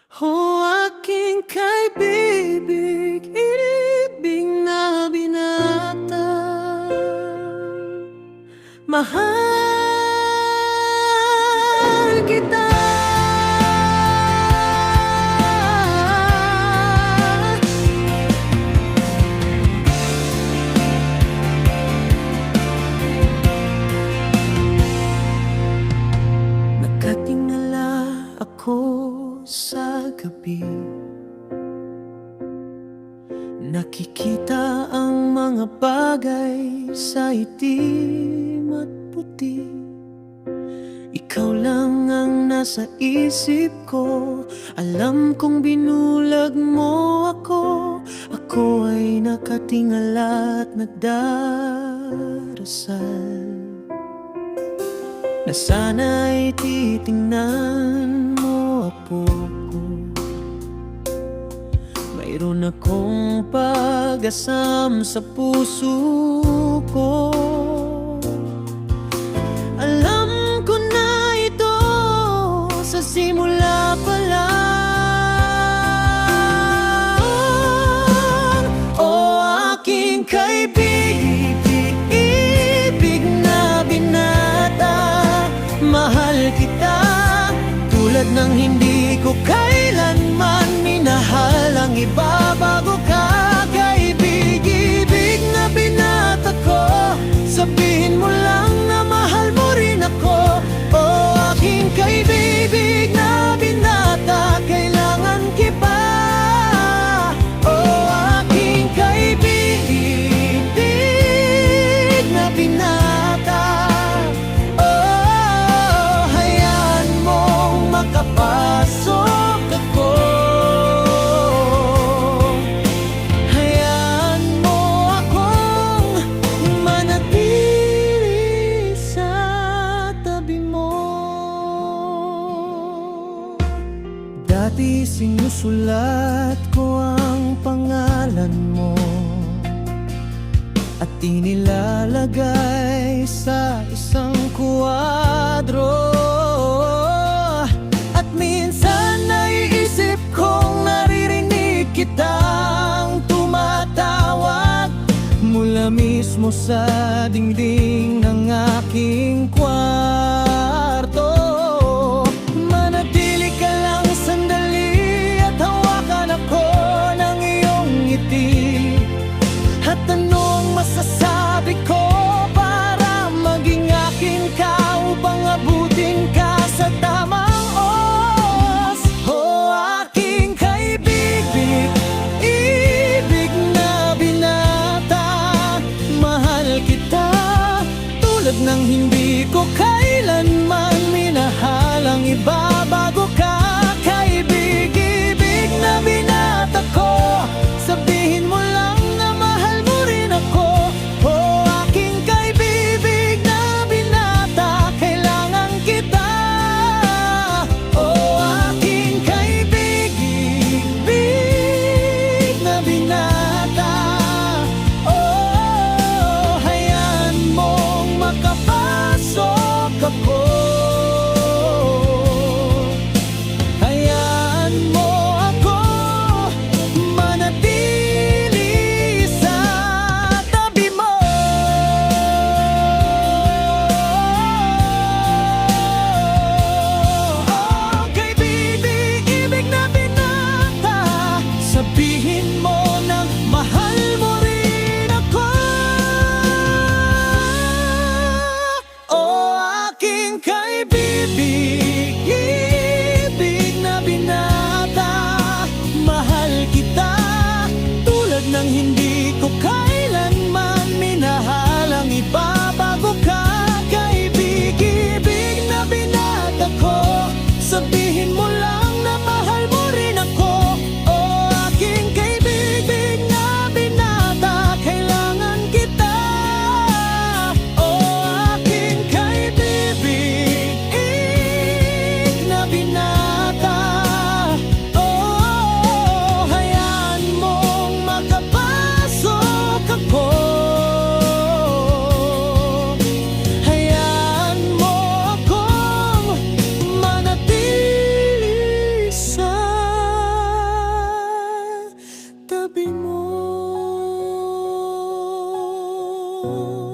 O aking kaibigan, ibig na binata, mahal kita. Nakatingala ako sa gabi, nakikita ang mga bagay sa itim at puti. Ikaw lang ang nasa isip ko, alam kong binulag mo ako. Ako ay nakatingala at nagdarasal na sana'y titingnan mo ako. Mayroon akong pag-asam sa puso ko. Alam ko na ito sa simula pa lang. O aking kaibigan, ibig na binata, mahal kita tulad ng hindi ko kailanman minahal ang iba bago ka. Kaibig-ibig na binata ko, sabihin mo lang na mahal mo rin ako. O aking kaibig na binata, kailangan kita. O aking kaibig na binata, makapasok ako. Hayaan mo akong manatili sa tabi mo. Dati sinusulat ko ang pangalan mo at inilalagay sa isang kuwadro. Minsan naiisip kong naririnig kitang tumatawag mula mismo sa dingding ng aking kwarto. Manatili ka lang sandali at hawakan ako ng iyong ngiti. At ano ang masasabi ko para maging akin ka upang abutin ka sa tama? Nang hindi ko kailanman minahal ang iba bago ka. Kaibig-ibig na binata ko, sabihin mo lang na mahal mo rin ako. O aking kaibig na binata, kailangan kita. O aking kaibig na binata, makapasok ako. Hayaan mo ako manatili sa tabi mo. Oh, kaibig, ibig na binata, sabihin mo na mahal mo rin ako. O aking kaibigan, mo.